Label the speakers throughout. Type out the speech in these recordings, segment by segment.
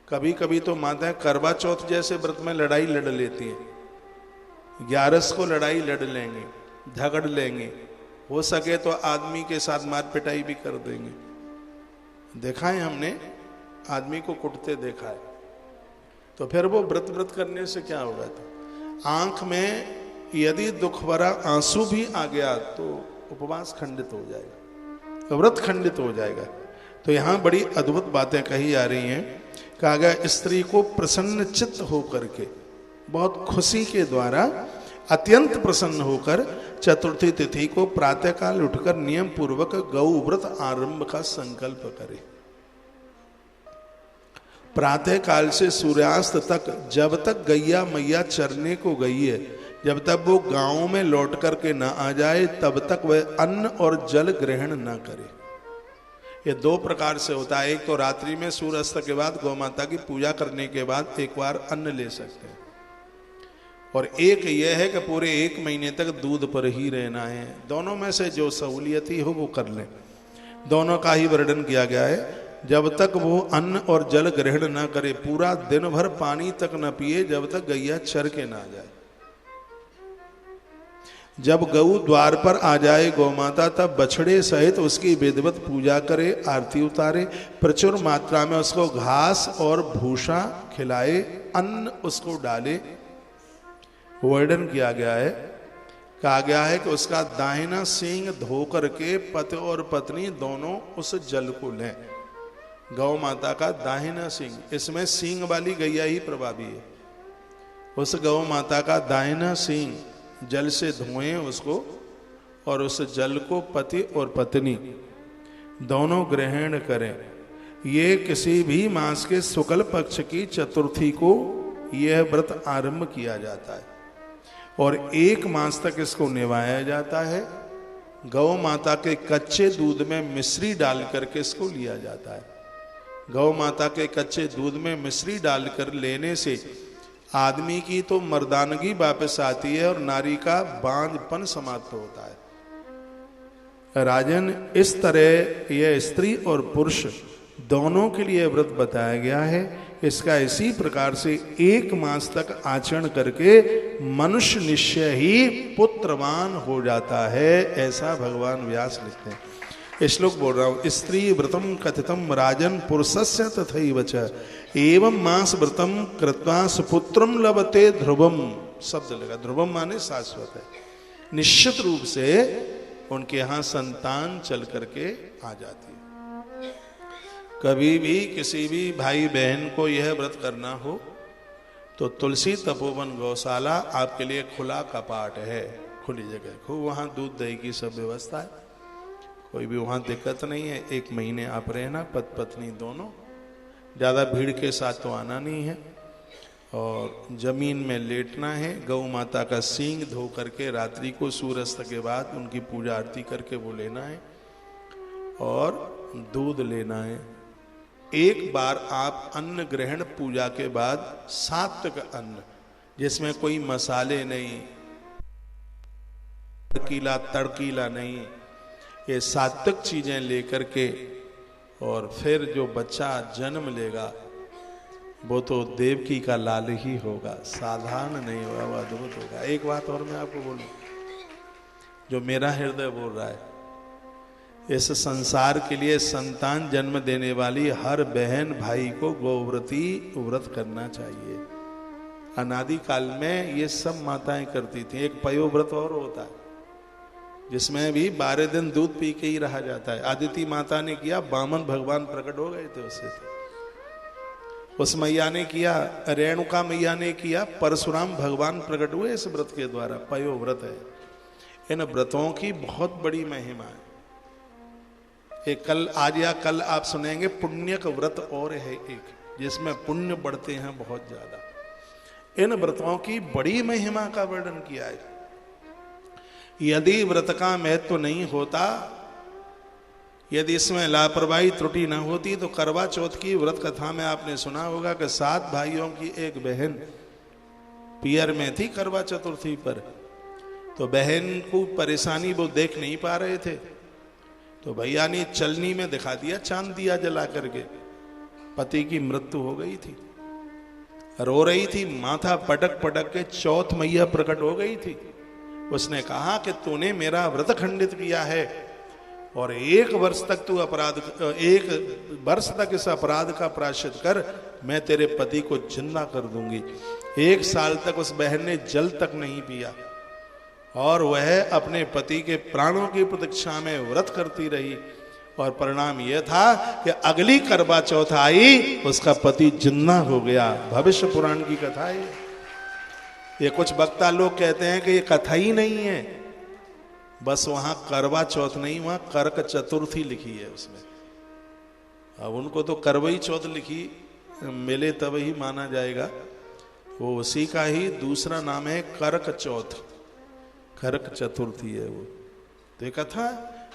Speaker 1: कभी कभी तो माताएं करवा चौथ जैसे व्रत में लड़ाई लड़ लेती हैं, 11 को लड़ाई लड़ लेंगे, झगड़ लेंगे, हो सके तो आदमी के साथ मार पिटाई भी कर देंगे। देखा है हमने, आदमी को कुटते देखा है। तो फिर वो व्रत करने से क्या होगा? तो आंख में यदि दुख भरा आंसू भी आ गया तो उपवास खंडित हो जाएगा, व्रत खंडित हो जाएगा। तो यहां बड़ी अद्भुत बातें कही जा रही हैं। कहा गया स्त्री को प्रसन्न चित्त होकर के, बहुत खुशी के द्वारा अत्यंत प्रसन्न होकर चतुर्थी तिथि को प्रातःकाल उठकर नियम पूर्वक गौ व्रत आरंभ का संकल्प करे। प्रातः काल से सूर्यास्त तक, जब तक गैया मैया चरने को गई है, जब तक वो गांव में लौट करके न आ जाए, तब तक वह अन्न और जल ग्रहण न करे। ये 2 प्रकार से होता है। एक तो रात्रि में सूर्यास्त के बाद गौ माता की पूजा करने के बाद एक बार अन्न ले सकते हैं, और एक यह है कि पूरे 1 महीने तक दूध पर ही रहना है। दोनों में से जो सहूलियती हो वो कर लें। दोनों का ही वर्णन किया गया है। जब तक वो अन्न और जल ग्रहण न करे, पूरा दिन भर पानी तक न पिए, जब तक गैया चर के ना जाए। जब गऊ द्वार पर आ जाए गौ माता, तब बछड़े सहित उसकी विधिवत पूजा करे, आरती उतारे, प्रचुर मात्रा में उसको घास और भूसा खिलाए, अन्न उसको डाले। वर्णन किया गया है, कहा गया है कि उसका दाहिना सींग धो करके पति और पत्नी दोनों उस जल को लें। गौ माता का दाहिना सींग, इसमें सींग वाली गैया ही प्रभावी है। उस गौ माता का दाहिना सींग जल से धोएं उसको, और उस जल को पति और पत्नी दोनों ग्रहण करें। ये किसी भी मास के शुक्ल पक्ष की चतुर्थी को यह व्रत आरंभ किया जाता है, और 1 मास तक इसको निभाया जाता है। गौ माता के कच्चे दूध में मिश्री डाल करके इसको लिया जाता है। गौ माता के कच्चे दूध में मिश्री डालकर लेने से आदमी की तो मर्दानगी वापस आती है और नारी का बांझपन समाप्त होता है। राजन, इस तरह यह स्त्री और पुरुष दोनों के लिए व्रत बताया गया है। इसका इसी प्रकार से 1 मास तक आचरण करके मनुष्य निश्चय ही पुत्रवान हो जाता है, ऐसा भगवान व्यास लिखते हैं। श्लोक बोल रहा हूं। स्त्री व्रतम कथितम राजन पुरुषस्य तथैव च एवं मास व्रतम कृत्वा सुपुत्रम लभते ध्रुवम। शब्द लगा, ध्रुवम माने शाश्वत है, निश्चित रूप से उनके यहां संतान चल करके आ जाती है। कभी भी किसी भी भाई बहन को यह व्रत करना हो तो तुलसी तपोवन गौशाला आपके लिए खुला कपाट है, खुली जगह, खूब वहां दूध दही की सब व्यवस्था है, कोई भी वहां दिक्कत नहीं है। 1 महीने आप रहना, पति पत्नी दोनों, ज्यादा भीड़ के साथ तो आना नहीं है, और जमीन में लेटना है। गौ माता का सींग धो करके रात्रि को सूर्यास्त के बाद उनकी पूजा आरती करके वो लेना है, और दूध लेना है। 1 बार आप अन्न ग्रहण पूजा के बाद, सात्विक अन्न जिसमें कोई मसाले नहीं, तड़कीला नहीं, ये सात्विक चीजें लेकर के, और फिर जो बच्चा जन्म लेगा वो तो देवकी का लाल ही होगा, साधारण नहीं होगा, वो अद्भुत होगा। एक बात और मैं आपको बोलूं, जो मेरा हृदय बोल रहा है, इस संसार के लिए संतान जन्म देने वाली हर बहन भाई को गोव्रती व्रत करना चाहिए। अनादि काल में ये सब माताएं करती थी। एक पयो व्रत और होता है जिसमें भी 12 दिन दूध पी के ही रहा जाता है। आदिति माता ने किया, बामन भगवान प्रकट हो गए थे उससे, उस मैया ने किया, रेणुका मैया ने किया, परशुराम भगवान प्रकट हुए इस व्रत के द्वारा। पयो व्रत है। इन व्रतों की बहुत बड़ी महिमा है। एक कल, आज या कल आप सुनेंगे पुण्यक व्रत और है एक, जिसमें पुण्य बढ़ते हैं बहुत ज्यादा। इन व्रतों की बड़ी महिमा का वर्णन किया है। यदि व्रत का महत्व नहीं होता, यदि इसमें लापरवाही त्रुटि न होती, तो करवा चौथ की व्रत कथा में आपने सुना होगा कि 7 भाइयों की एक बहन पियर में थी करवा चतुर्थी पर। तो बहन को परेशानी वो देख नहीं पा रहे थे, तो भैया ने चलनी में दिखा दिया चांद दिया जला करके। पति की मृत्यु हो गई थी, रो रही थी, माथा पटक पटक के चौथ मैया प्रकट हो गई थी। उसने कहा कि तूने मेरा व्रत खंडित किया है और 1 वर्ष तक तू अपराध, 1 वर्ष तक इस अपराध का प्रायश्चित कर, मैं तेरे पति को जिंदा कर दूंगी। 1 साल तक उस बहन ने जल तक नहीं पिया और वह अपने पति के प्राणों की प्रतीक्षा में व्रत करती रही और परिणाम यह था कि अगली करवा चौथ आई, उसका पति जिंदा हो गया। भविष्य पुराण की कथा है ये। कुछ वक्ता लोग कहते हैं कि ये कथा ही नहीं है, बस वहां करवा चौथ नहीं, वहां करक चतुर्थी लिखी है उसमें। अब उनको तो करवई चौथ लिखी मिले तब ही माना जाएगा, वो उसी का ही दूसरा नाम है करक चौथ, करक चतुर्थी है वो। तो ये कथा,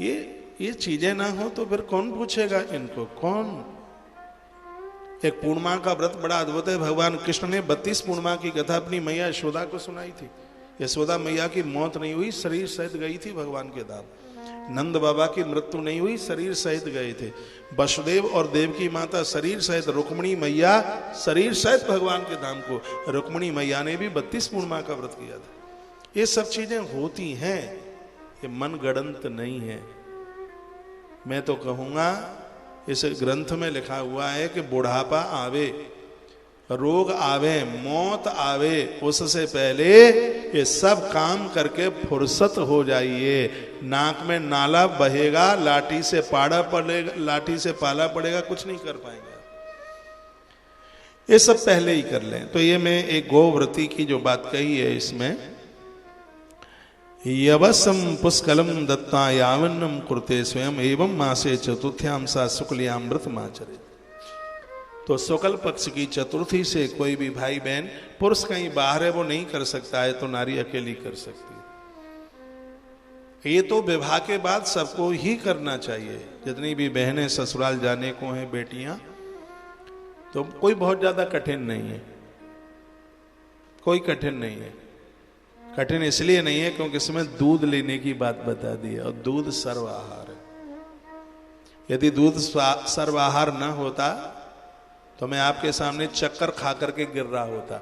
Speaker 1: ये चीजें ना हो तो फिर कौन पूछेगा इनको, कौन। एक पूर्णिमा का व्रत बड़ा अद्भुत है। भगवान कृष्ण ने 32 पूर्णिमा की कथा अपनी मैया यशोदा को सुनाई थी। यशोदा मैया की मौत नहीं हुई, शरीर सहित गई थी भगवान के धाम। नंद बाबा की मृत्यु नहीं हुई, शरीर सहित गए थे। वसुदेव और देवकी माता शरीर सहित, रुक्मिणी मैया शरीर सहित भगवान के धाम को। रुक्मिणी मैया ने भी 32 पूर्णिमा का व्रत किया था। ये सब चीजें होती हैं, ये मन गढ़ंत नहीं है। मैं तो कहूंगा इस ग्रंथ में लिखा हुआ है कि बुढ़ापा आवे, रोग आवे, मौत आवे, उससे पहले ये सब काम करके फुर्सत हो जाइए। नाक में नाला बहेगा, लाठी से पाला पड़ेगा, लाठी से पाला पड़ेगा, कुछ नहीं कर पाएंगे। ये सब पहले ही कर लें। तो ये मैं एक गोव्रती की जो बात कही है इसमें, यवसम पुष्कलम दत्ता यावन्नम कुरुते स्वयं एवं मासे चतुर्थ्याम सा शुक्लियाम व्रत माचरे। तो शुक्ल पक्ष की चतुर्थी से कोई भी भाई बहन, पुरुष कहीं बाहर है वो नहीं कर सकता है, तो नारी अकेली कर सकती है। ये तो विवाह के बाद सबको ही करना चाहिए। जितनी भी बहनें ससुराल जाने को हैं, बेटियां, तो कोई बहुत ज्यादा कठिन नहीं है, कोई कठिन नहीं है। कठिन इसलिए नहीं है क्योंकि इसमें दूध लेने की बात बता दी है, और दूध सर्व आहार है। यदि दूध सर्व आहार न होता तो मैं आपके सामने चक्कर खा करके गिर रहा होता,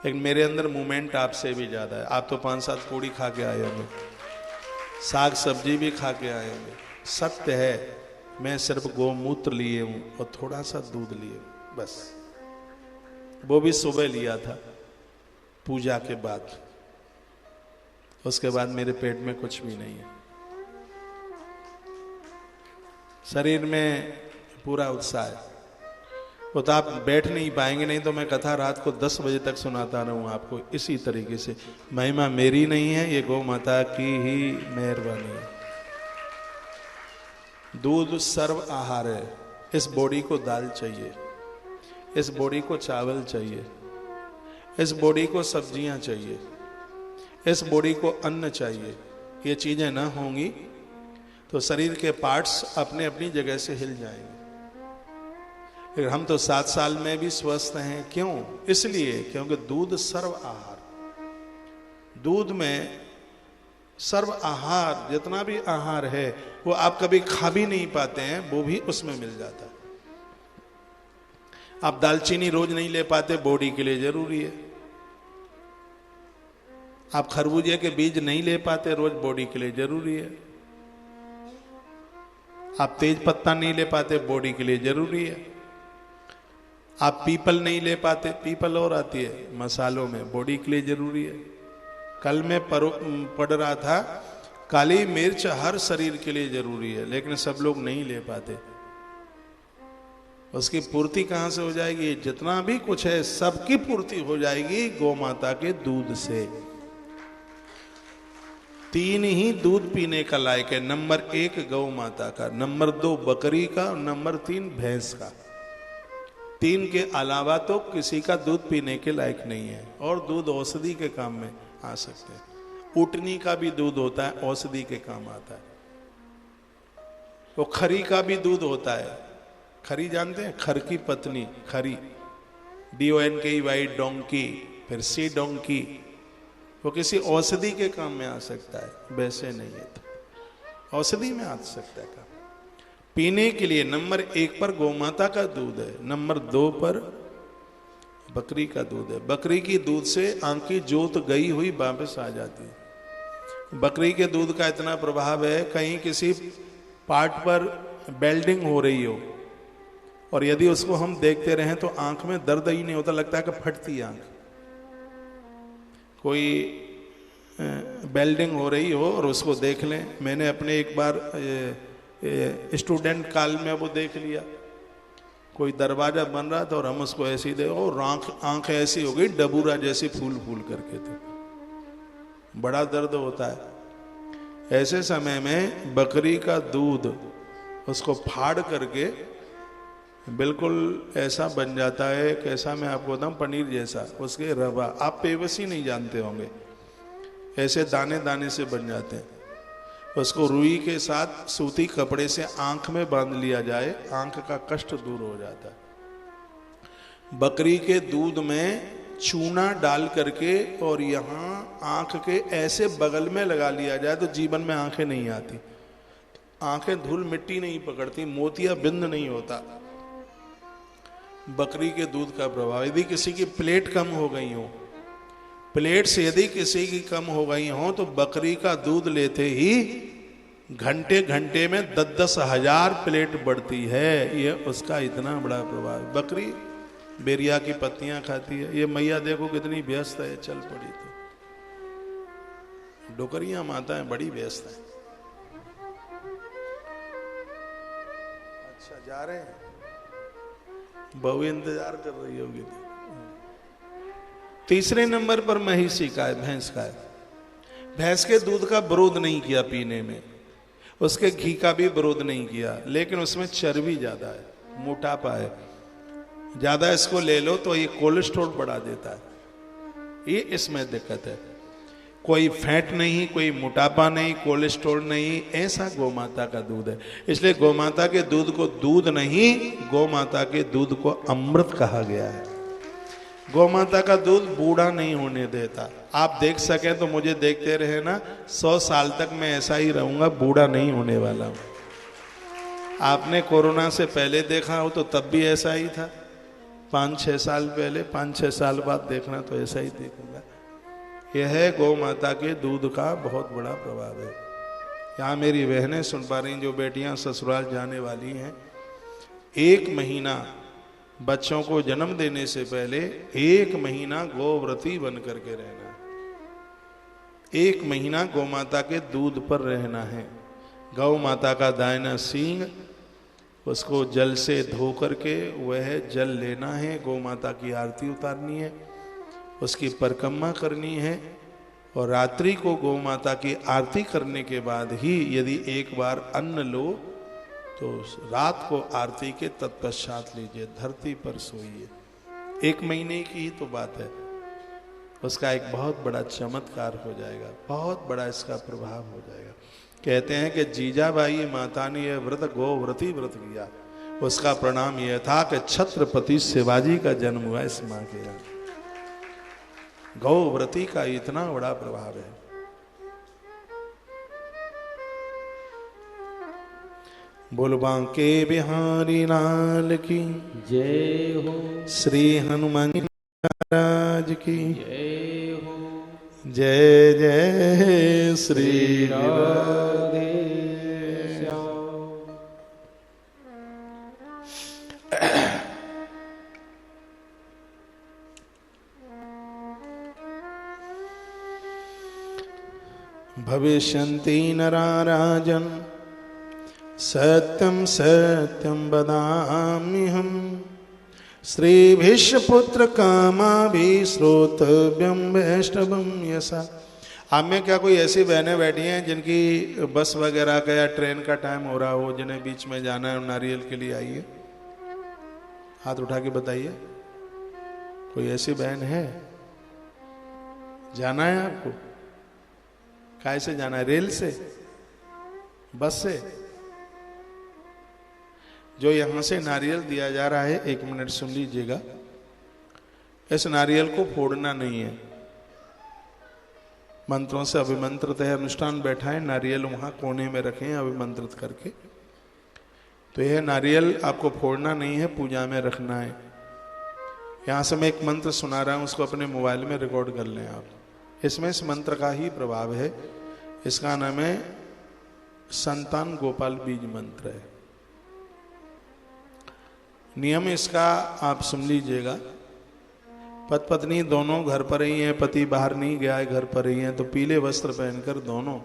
Speaker 1: लेकिन मेरे अंदर मूवमेंट आपसे भी ज्यादा है। आप तो 5-7 पूड़ी खा के आए होंगे, साग सब्जी भी खा के आए होंगे। सत्य है, मैं सिर्फ गोमूत्र लिए हूं और थोड़ा सा दूध लिए हूं, बस। वो भी सुबह लिया था पूजा के बाद, उसके बाद मेरे पेट में कुछ भी नहीं है। शरीर में पूरा उत्साह है। वो तो आप बैठ नहीं पाएंगे, नहीं तो मैं कथा रात को 10 बजे तक सुनाता रहूं आपको इसी तरीके से। महिमा मेरी नहीं है, ये गौ माता की ही मेहरबानी है। दूध सर्व आहार है। इस बॉडी को दाल चाहिए, इस बॉडी को चावल चाहिए, इस बॉडी को सब्जियां चाहिए, इस बॉडी को अन्न चाहिए। ये चीजें ना होंगी तो शरीर के पार्ट्स अपने अपनी जगह से हिल जाएंगे। हम तो 7 साल में भी स्वस्थ हैं। क्यों? इसलिए क्योंकि दूध सर्व आहार, दूध में सर्व आहार, जितना भी आहार है वो आप कभी खा भी नहीं पाते हैं, वो भी उसमें मिल जाता है। आप दालचीनी रोज नहीं ले पाते, बॉडी के लिए जरूरी है। आप खरबूजे के बीज नहीं ले पाते रोज, बॉडी के लिए जरूरी है। आप तेज पत्ता नहीं ले पाते, बॉडी के लिए जरूरी है। आप पीपल नहीं ले पाते, पीपल और आती है मसालों में, बॉडी के लिए जरूरी है। कल मैं पढ़ रहा था, काली मिर्च हर शरीर के लिए जरूरी है, लेकिन सब लोग नहीं ले पाते। उसकी पूर्ति कहां से हो जाएगी? जितना भी कुछ है सबकी पूर्ति हो जाएगी गौ माता के दूध से। 3 ही दूध पीने का लायक है। नंबर 1 गौ माता का, नंबर 2 बकरी का, और नंबर 3 भैंस का। 3 के अलावा तो किसी का दूध पीने के लायक नहीं है। और दूध औषधि के काम में आ सकते हैं। ऊँटनी का भी दूध होता है, औषधि के काम आता है। वो खरी का भी दूध होता है। खरी जानते हैं? खर की पत्नी, खरी, DONKEY, डोंकी, फिर सी डोंकी, वो किसी औषधि के काम में आ सकता है, वैसे नहीं है तो औषधि में आ सकता है काम। पीने के लिए नंबर 1 पर गौमाता का दूध है, नंबर 2 पर बकरी का दूध है। बकरी की दूध से आंख की जोत गई हुई वापस आ जाती है। बकरी के दूध का इतना प्रभाव है, कहीं किसी पार्ट पर वेल्डिंग हो रही हो और यदि उसको हम देखते रहें तो आंख में दर्द ही नहीं होता, लगता है कि फटती आंख। कोई वेल्डिंग हो रही हो और उसको देख लें, मैंने अपने एक बार स्टूडेंट काल में वो देख लिया, कोई दरवाजा बन रहा था और हम उसको ऐसे ही देखो और आंख ऐसी हो गई डबूरा जैसी फूल फूल करके थे, बड़ा दर्द होता है। ऐसे समय में बकरी का दूध उसको फाड़ करके बिल्कुल ऐसा बन जाता है, कैसा मैं आपको बताऊं, पनीर जैसा, उसके रवा, आप पेवसी नहीं जानते होंगे, ऐसे दाने दाने से बन जाते हैं। उसको रुई के साथ सूती कपड़े से आंख में बांध लिया जाए, आंख का कष्ट दूर हो जाता है। बकरी के दूध में चूना डाल करके और यहाँ आंख के ऐसे बगल में लगा लिया जाए तो जीवन में आंखें नहीं आती, आंखें धूल मिट्टी नहीं पकड़ती, मोतिया बिंद नहीं होता। बकरी के दूध का प्रभाव, यदि किसी की प्लेट कम हो गई हो, प्लेट से यदि किसी की कम हो गई हो तो बकरी का दूध लेते ही घंटे घंटे में 10-10 हजार प्लेट बढ़ती है। ये उसका इतना बड़ा प्रभाव। बकरी बेरिया की पत्तियां खाती है। ये मैया देखो कितनी व्यस्त है, चल पड़ी तो। डोकरियां माताएं बड़ी व्यस्त है। अच्छा जा रहे हैं, बहू इंतजार कर रही होगी। तीसरे नंबर पर महिषी का है, भैंस का है। भैंस के दूध का विरोध नहीं किया पीने में, उसके घी का भी विरोध नहीं किया, लेकिन उसमें चर्बी ज्यादा है, मोटापा है ज्यादा। इसको ले लो तो ये कोलेस्ट्रॉल बढ़ा देता है, ये इसमें दिक्कत है। कोई फैट नहीं, कोई मोटापा नहीं, कोलेस्ट्रॉल नहीं, ऐसा गौमाता का दूध है। इसलिए गौमाता के दूध को दूध नहीं, गौमाता के दूध को अमृत कहा गया है। गौमाता का दूध बूढ़ा नहीं होने देता। आप देख सकें तो मुझे देखते रहे ना, 100 साल तक मैं ऐसा ही रहूंगा, बूढ़ा नहीं होने वाला हूं। आपने कोरोना से पहले देखा हो तो तब भी ऐसा ही था, 5-6 साल पहले, 5-6 साल बाद देखना तो ऐसा ही देखूंगा। यह है गौ माता के दूध का बहुत बड़ा प्रभाव है। यहाँ मेरी बहनें सुन पा रही, जो बेटियां ससुराल जाने वाली हैं, 1 महीना बच्चों को जन्म देने से पहले 1 महीना गोव्रती बन करके रहना, 1 महीना गौ माता के दूध पर रहना है। गौ माता का दाहिना सींग, उसको जल से धो करके वह जल लेना है, गौ माता की आरती उतारनी है, उसकी परिक्रमा करनी है और रात्रि को गौ माता की आरती करने के बाद ही यदि एक बार अन्न लो तो रात को आरती के तत्पश्चात लीजिए, धरती पर सोइए। 1 महीने की ही तो बात है, उसका एक बहुत बड़ा चमत्कार हो जाएगा, बहुत बड़ा इसका प्रभाव हो जाएगा। कहते हैं कि जीजाबाई माता ने यह व्रत गोव्रती व्रत किया, उसका परिणाम यह था कि छत्रपति शिवाजी का जन्म हुआ इस मां के यहाँ। गौव्रती का इतना बड़ा प्रभाव है। बोल बांके बिहारी लाल की
Speaker 2: जय हो,
Speaker 1: श्री हनुमान महाराज की
Speaker 2: जय हो,
Speaker 1: जय जय श्री
Speaker 2: राधे श्याम।
Speaker 1: भविष्यन्ति नराराजन् सत्यं सत्यं वदाम्यहम् श्रीभीष्मपुत्र कामाभि श्रोतव्यं वैष्णवं यशा। आप में क्या कोई ऐसी बहनें बैठी हैं जिनकी बस वगैरह का या ट्रेन का टाइम हो रहा हो, जिन्हें बीच में जाना है, नारियल के लिए आइए, हाथ उठा के बताइए। कोई ऐसी बहन है? जाना है आपको? काहे से जाना है? रेल से, बस से? जो यहां से नारियल दिया जा रहा है, 1 मिनट सुन लीजिएगा, इस नारियल को फोड़ना नहीं है, मंत्रों से अभिमंत्रित है। अनुष्ठान बैठा है, नारियल वहां कोने में रखें अभिमंत्रित करके। तो यह नारियल आपको फोड़ना नहीं है, पूजा में रखना है। यहाँ से मैं एक मंत्र सुना रहा हूँ, उसको अपने मोबाइल में रिकॉर्ड कर लें आप। इसमें इस मंत्र का ही प्रभाव है। इसका नाम है संतान गोपाल बीज मंत्र है। नियम इसका आप सुन लीजिएगा। पति पत्नी दोनों घर पर ही हैं, पति बाहर नहीं गया है, घर पर ही हैं, तो पीले वस्त्र पहनकर दोनों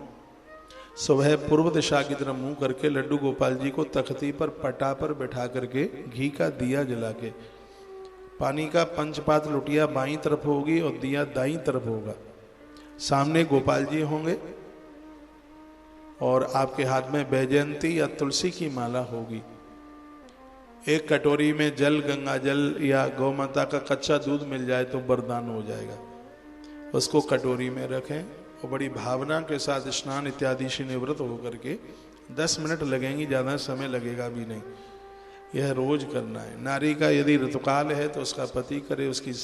Speaker 1: सुबह पूर्व दिशा की तरफ मुंह करके लड्डू गोपाल जी को तख्ती पर पटा पर बैठा करके घी का दिया जला के, पानी का पंचपात लुटिया बाईं तरफ होगी और दिया दाईं तरफ होगा। सामने गोपाल जी होंगे और आपके हाथ में वैजयंती या तुलसी की माला होगी। एक कटोरी में जल, गंगा जल या गौ माता का कच्चा दूध मिल जाए तो वरदान हो जाएगा। उसको कटोरी में रखें और बड़ी भावना के साथ स्नान इत्यादि से निवृत्त होकर के 10 मिनट लगेंगी, ज़्यादा समय लगेगा भी नहीं। यह रोज करना है। नारी का यदि ऋतुकाल है तो उसका पति करे, उसकी